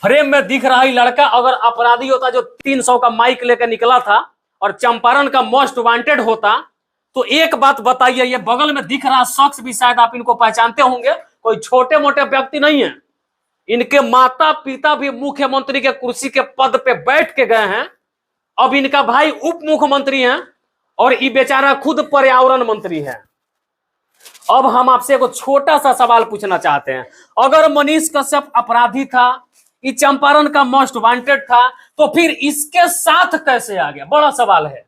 Frame में दिख रहा है लड़का अगर अपराधी होता जो 300 का माइक लेकर निकला था और चंपारण का मोस्ट वांटेड होता, तो एक बात बताइए, ये बगल में दिख रहा शख्स भी शायद आप इनको पहचानते होंगे, कोई छोटे मोटे व्यक्ति नहीं है। इनके माता पिता भी मुख्यमंत्री के कुर्सी के पद पे बैठ के गए हैं। अब इनका भाई उप मुख्यमंत्री है और ये बेचारा खुद पर्यावरण मंत्री है। अब हम आपसे एक छोटा सा सवाल पूछना चाहते हैं, अगर मनीष कश्यप अपराधी था, ये चंपारण का मोस्ट वांटेड था, तो फिर इसके साथ कैसे आ गया? बड़ा सवाल है,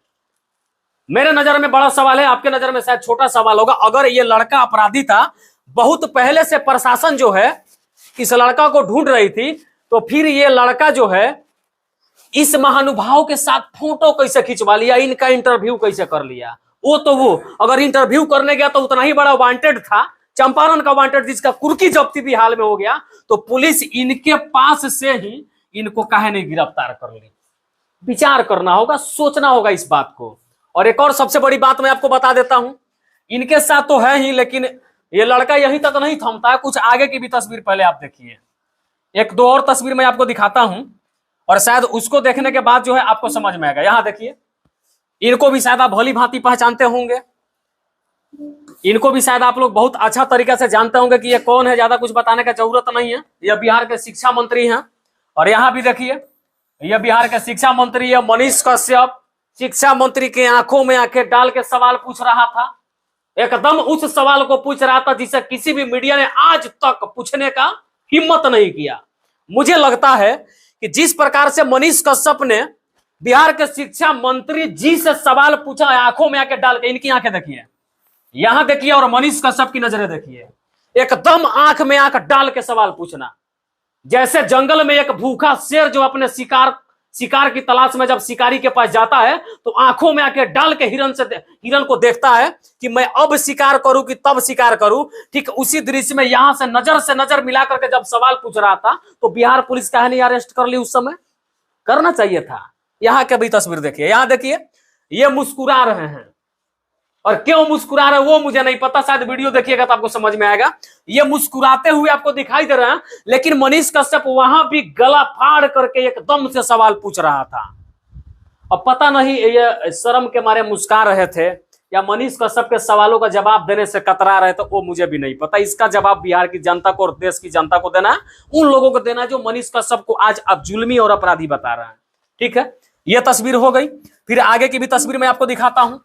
मेरे नजर में बड़ा सवाल है, आपके नजर में शायद छोटा सवाल होगा। अगर ये लड़का अपराधी था, बहुत पहले से प्रशासन जो है इस लड़का को ढूंढ रही थी, तो फिर ये लड़का जो है इस महानुभाव के साथ फोटो कैसे खिंचवा लिया, इनका इंटरव्यू कैसे कर लिया? वो अगर इंटरव्यू करने गया तो उतना ही बड़ा वांटेड था, चंपारण का वांटेड, जिसका कुर्की जब्ती भी हाल में हो गया, तो पुलिस इनके पास से ही इनको काहे नहीं गिरफ्तार कर ली? विचार करना होगा, सोचना होगा इस बात को। और एक और सबसे बड़ी बात मैं आपको बता देता हूं, इनके साथ तो है ही, लेकिन ये लड़का यहीं तक नहीं थमता है, कुछ आगे की भी तस्वीर पहले आप देखिए। एक दो और तस्वीर मैं आपको दिखाता हूं और शायद उसको देखने के बाद जो है आपको समझ में आएगा। यहां देखिए, इनको भी शायद आप भली भांति पहचानते होंगे, इनको भी शायद आप लोग बहुत अच्छा तरीके से जानते होंगे कि ये कौन है, ज्यादा कुछ बताने का जरूरत नहीं है। यह बिहार के शिक्षा मंत्री हैं। और यहां भी देखिए, यह बिहार के शिक्षा मंत्री है मनीष कश्यप। शिक्षा मंत्री के आंखों में आंखें डाल के सवाल पूछ रहा था, एकदम उस सवाल को पूछ रहा था जिसे किसी भी मीडिया ने आज तक पूछने का हिम्मत नहीं किया। मुझे लगता है कि जिस प्रकार से मनीष कश्यप ने बिहार के शिक्षा मंत्री जी से सवाल पूछा, आंखों में आंखें डाल के, इनकी आंखें देखिए, यहां देखिए, और मनीष कश्यप की नजरें देखिए, एकदम आंख में आंख डाल के सवाल पूछना, जैसे जंगल में एक भूखा शेर जो अपने शिकार की तलाश में जब शिकारी के पास जाता है तो आंखों में आके डाल के हिरन को देखता है कि मैं अब शिकार करूं कि तब शिकार करूं। ठीक उसी दृश्य में यहां से नजर मिला करके जब सवाल पूछ रहा था, तो बिहार पुलिस काहे नहीं अरेस्ट कर ली? उस समय करना चाहिए था। यहां के भी तस्वीर देखिए, यहां देखिए, ये मुस्कुरा रहे हैं, और क्यों मुस्कुरा रहे वो मुझे नहीं पता, शायद वीडियो देखिएगा तो आपको समझ में आएगा। ये मुस्कुराते हुए आपको दिखाई दे रहे हैं, लेकिन मनीष कश्यप वहां भी गला फाड़ करके एकदम से सवाल पूछ रहा था। अब पता नहीं ये शर्म के मारे मुस्कुरा रहे थे या मनीष कश्यप के सवालों का जवाब देने से कतरा रहे थे, वो मुझे भी नहीं पता। इसका जवाब बिहार की जनता को और देश की जनता को देना है, उन लोगों को देना है जो मनीष कश्यप को आज अब जुल्मी और अपराधी बता रहे हैं। ठीक है, यह तस्वीर हो गई। फिर आगे की भी तस्वीर मैं आपको दिखाता हूं।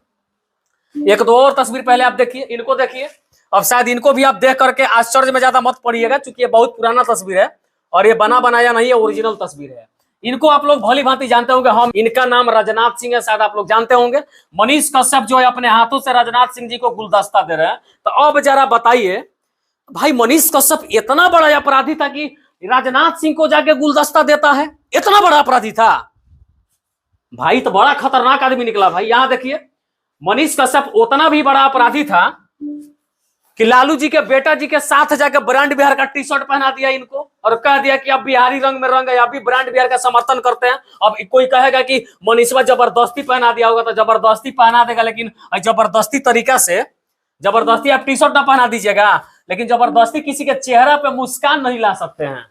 एक दो और तस्वीर पहले आप देखिए, इनको देखिए। अब शायद इनको भी आप देख करके आश्चर्य में ज्यादा मत पड़िएगा, क्योंकि ये बहुत पुराना तस्वीर है और ये बना बनाया नहीं है, ओरिजिनल तस्वीर है। इनको आप लोग भली भांति जानते होंगे, हम इनका नाम राजनाथ सिंह है, शायद आप लोग जानते होंगे। मनीष कश्यप जो है अपने हाथों से राजनाथ सिंह जी को गुलदस्ता दे रहे हैं। तो अब जरा बताइए भाई, मनीष कश्यप इतना बड़ा अपराधी था कि राजनाथ सिंह को जाके गुलदस्ता देता है? इतना बड़ा अपराधी था भाई, तो बड़ा खतरनाक आदमी निकला भाई। यहां देखिए, मनीष कश्यप उतना भी बड़ा अपराधी था कि लालू जी के बेटा जी के साथ जाकर ब्रांड बिहार का टी शर्ट पहना दिया इनको और कह दिया कि अब बिहारी रंग में रंग है, अभी ब्रांड बिहार का समर्थन करते हैं। अब कोई कहेगा कि मनीषवा जबरदस्ती पहना दिया होगा, तो जबरदस्ती पहना देगा, लेकिन जबरदस्ती तरीका से जबरदस्ती आप टी शर्ट ना पहना दीजिएगा, लेकिन जबरदस्ती किसी के चेहरा पे मुस्कान नहीं ला सकते हैं।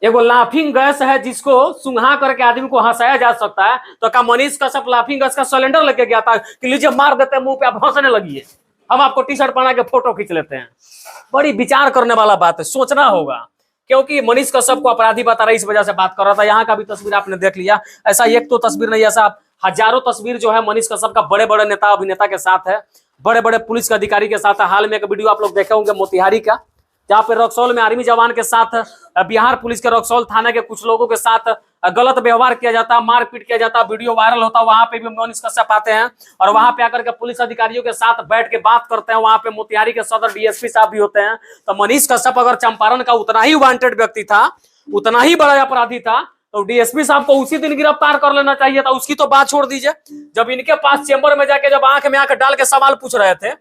एगो लाफिंग गैस है जिसको सुंघा करके आदमी को हंसाया जा सकता है, तो क्या मनीष कश्यप लाफिंग गैस का सिलेंडर लेके गया था कि लीजिए मार देते हैं मुंह पे, आप हंसने लगिए, हम आपको टी शर्ट पहना के फोटो खींच लेते हैं? बड़ी विचार करने वाला बात है, सोचना होगा, क्योंकि मनीष कश्यप को अपराधी बता रहा है, इस वजह से बात कर रहा था। यहाँ का भी तस्वीर आपने देख लिया, ऐसा एक तो तस्वीर नहीं, ऐसा हजारों तस्वीर जो है मनीष कश्यप का बड़े बड़े नेता अभिनेता के साथ है, बड़े बड़े पुलिस के अधिकारी के साथ है। हाल में एक वीडियो आप लोग देखे होंगे मोतिहारी का, जहां पे रक्सौल में आर्मी जवान के साथ बिहार पुलिस के रक्सौल थाना के कुछ लोगों के साथ गलत व्यवहार किया जाता, मारपीट किया जाता, वीडियो वायरल होता, वहां पे भी मनीष कश्यप आते हैं और वहां पे आकर के पुलिस अधिकारियों के साथ बैठ के बात करते हैं। वहां पे मोतिहारी के सदर डीएसपी साहब भी होते हैं। तो मनीष कश्यप अगर चंपारण का उतना ही वांटेड व्यक्ति था, उतना ही बड़ा अपराधी था, तो डीएसपी साहब को उसी दिन गिरफ्तार कर लेना चाहिए था। उसकी तो बात छोड़ दीजिए, जब इनके पास चेंबर में जाके जब आंख में आंख डाल के सवाल पूछ रहे थे,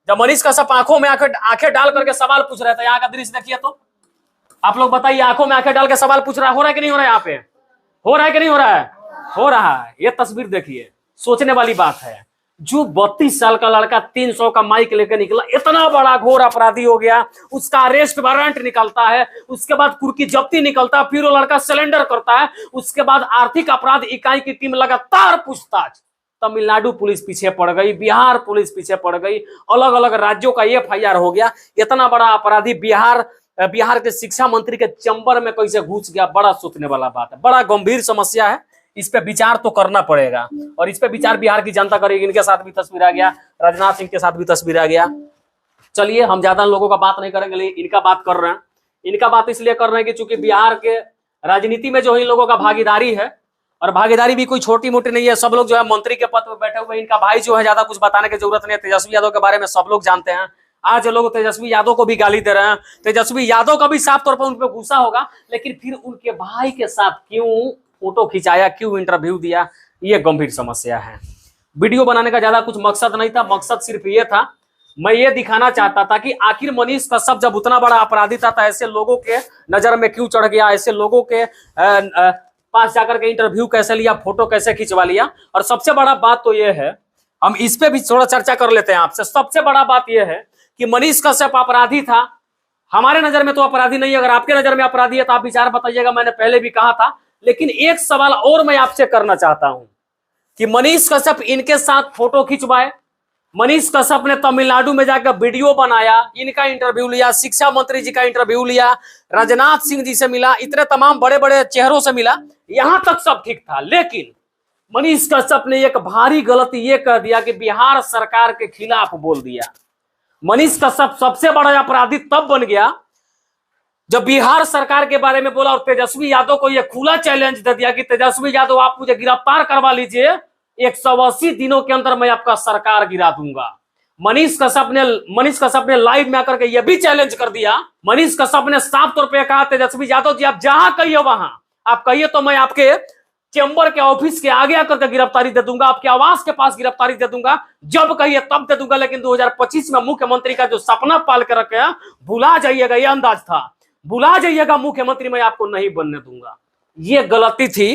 जब मनीष कश्यप आंखों में आंखें डाल करके सवाल पूछ रहे थे, यहाँ का दृश्य देखिए, तो आप लोग बताइए, आंखों में आंखें डाल के सवाल पूछ रहा है, हो रहा है कि नहीं हो रहा है? यहाँ पे हो रहा है कि नहीं हो रहा है? हो रहा है। ये तस्वीर देखिए, सोचने वाली बात है। जो 32 साल का लड़का 300 का माइक लेकर निकला, इतना बड़ा घोर अपराधी हो गया, उसका अरेस्ट वारंट निकलता है, उसके बाद कुर्की जब्ती निकलता है, फिर वो लड़का सरेंडर करता है, उसके बाद आर्थिक अपराध इकाई की टीम लगातार पूछताछ। तमिलनाडु पुलिस पीछे पड़ गई, बिहार पुलिस पीछे पड़ गई, अलग अलग राज्यों का FIR हो गया। इतना बड़ा अपराधी बिहार के शिक्षा मंत्री के चैम्बर में कैसे घुस गया, बड़ा सोचने वाला बात है, बड़ा गंभीर समस्या है। इस पे विचार तो करना पड़ेगा और इस पे विचार बिहार की जनता करेगी। इनके साथ भी तस्वीर आ गया, राजनाथ सिंह के साथ भी तस्वीर आ गया। चलिए हम ज्यादा लोगों का बात नहीं करेंगे, लेकिन इनका बात कर रहे हैं। इनका बात इसलिए कर रहे हैं कि चूंकि बिहार के राजनीति में जो इन लोगों का भागीदारी है, और भागीदारी भी कोई छोटी मोटी नहीं है, सब लोग जो है मंत्री के पद पर बैठे हुए। इनका भाई जो है, ज्यादा कुछ बताने की जरूरत नहीं है, तेजस्वी यादव के बारे में सब लोग जानते हैं। आज लोग तेजस्वी यादव को भी गाली दे रहे हैं, तेजस्वी यादव का भी साफ तौर पर उन पर गुस्सा होगा, लेकिन फिर उनके भाई के साथ क्यों फोटो खिंचाया, क्यों इंटरव्यू दिया, ये गंभीर समस्या है। वीडियो बनाने का ज्यादा कुछ मकसद नहीं था, मकसद सिर्फ ये था, मैं ये दिखाना चाहता था कि आखिर मनीष कश्यप जब उतना बड़ा अपराधी था तो ऐसे लोगों के नजर में क्यों चढ़ गया, ऐसे लोगों के पास जाकर के इंटरव्यू कैसे लिया, फोटो कैसे खिंचवा लिया। और सबसे बड़ा बात तो ये है, हम इस पे भी थोड़ा चर्चा कर लेते हैं आपसे। सबसे बड़ा बात यह है कि मनीष कश्यप अपराधी था, हमारे नजर में तो अपराधी नहीं, अगर आपके नजर में अपराधी है तो आप विचार बताइएगा, मैंने पहले भी कहा था। लेकिन एक सवाल और मैं आपसे करना चाहता हूं कि मनीष कश्यप इनके साथ फोटो खिंचवाए, मनीष कश्यप ने तमिलनाडु में जाकर वीडियो बनाया, इनका इंटरव्यू लिया, शिक्षा मंत्री जी का इंटरव्यू लिया, राजनाथ सिंह जी से मिला, इतने तमाम बड़े बड़े चेहरों से मिला, यहां तक सब ठीक था। लेकिन मनीष कश्यप ने एक भारी गलती ये कर दिया कि बिहार सरकार के खिलाफ बोल दिया। मनीष कश्यप सबसे बड़ा अपराधी तब बन गया जब बिहार सरकार के बारे में बोला और तेजस्वी यादव को यह खुला चैलेंज दे दिया कि तेजस्वी यादव आप मुझे गिरफ्तार करवा लीजिए, 180 दिनों के अंदर मैं आपका सरकार गिरा दूंगा। मनीष कश्यप ने लाइव में आकर के यह भी चैलेंज कर दिया। मनीष कश्यप ने साफ तौर पे कहा, तेजस्वी यादव जी आप जहां कहिए वहां आप कहिए तो मैं आपके चैम्बर के ऑफिस के आगे आकर के गिरफ्तारी दे दूंगा, आपके आवास के पास गिरफ्तारी दे दूंगा, जब कहिए तब दे दूंगा। लेकिन 2025 में मुख्यमंत्री का जो सपना पाल के रखे हैं, भुला जाइएगा, यह अंदाज था, भुला जाइएगा, मुख्यमंत्री मैं आपको नहीं बनने दूंगा। ये गलती थी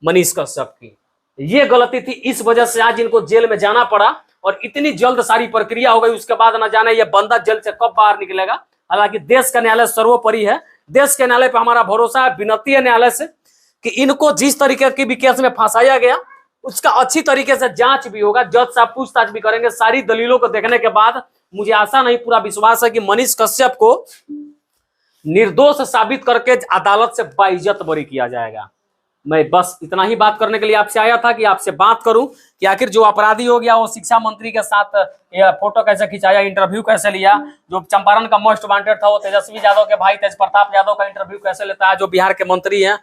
मनीष कश्यप की, ये गलती थी, इस वजह से आज इनको जेल में जाना पड़ा और इतनी जल्द सारी प्रक्रिया हो गई। उसके बाद ना जाने ये बंदा जेल से कब बाहर निकलेगा। हालांकि देश का न्यायालय सर्वोपरि है, देश के न्यायालय पर हमारा भरोसा है। विनती है न्यायालय से कि इनको जिस तरीके की भी केस में फंसाया गया उसका अच्छी तरीके से जांच भी होगा, जज साहब पूछताछ भी करेंगे। सारी दलीलों को देखने के बाद मुझे आशा नहीं, पूरा विश्वास है कि मनीष कश्यप को निर्दोष साबित करके अदालत से बाइज्जत बरी किया जाएगा। मैं बस इतना ही बात करने के लिए आपसे आया था कि आपसे बात करूं कि आखिर जो अपराधी हो गया वो शिक्षा मंत्री के साथ फोटो कैसे खिंचाया, इंटरव्यू कैसे लिया, जो चंपारण का मोस्ट वांटेड था वो तेजस्वी यादव के भाई तेज प्रताप यादव का इंटरव्यू कैसे लेता है, जो बिहार के मंत्री हैं,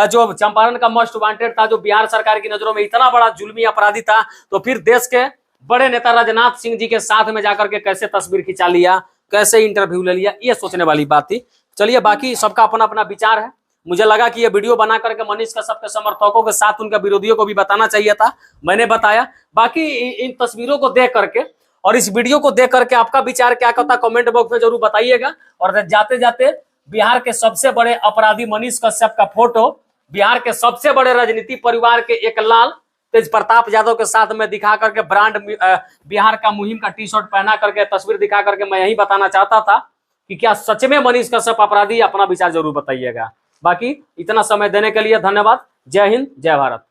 जो चंपारण का मोस्ट वांटेड था, जो बिहार सरकार की नजरों में इतना बड़ा जुल्मी अपराधी था, तो फिर देश के बड़े नेता राजनाथ सिंह जी के साथ में जाकर के कैसे तस्वीर खिंचा लिया, कैसे इंटरव्यू ले लिया, ये सोचने वाली बात थी। चलिए, बाकी सबका अपना अपना विचार है। मुझे लगा कि ये वीडियो बना करके मनीष कश्यप के समर्थकों के साथ उनके विरोधियों को भी बताना चाहिए था, मैंने बताया। बाकी इन तस्वीरों को देख करके और इस वीडियो को देख करके आपका विचार क्या कहता कमेंट बॉक्स में जरूर बताइएगा। और जाते जाते बिहार के सबसे बड़े अपराधी मनीष कश्यप का फोटो बिहार के सबसे बड़े राजनीति परिवार के एक लाल तेज प्रताप यादव के साथ में दिखा करके ब्रांड बिहार का मुहिम का टी-शर्ट पहना करके तस्वीर दिखा करके मैं यही बताना चाहता था कि क्या सच में मनीष कश्यप अपराधी, अपना विचार जरूर बताइएगा। बाकी इतना समय देने के लिए धन्यवाद। जय हिंद, जय भारत।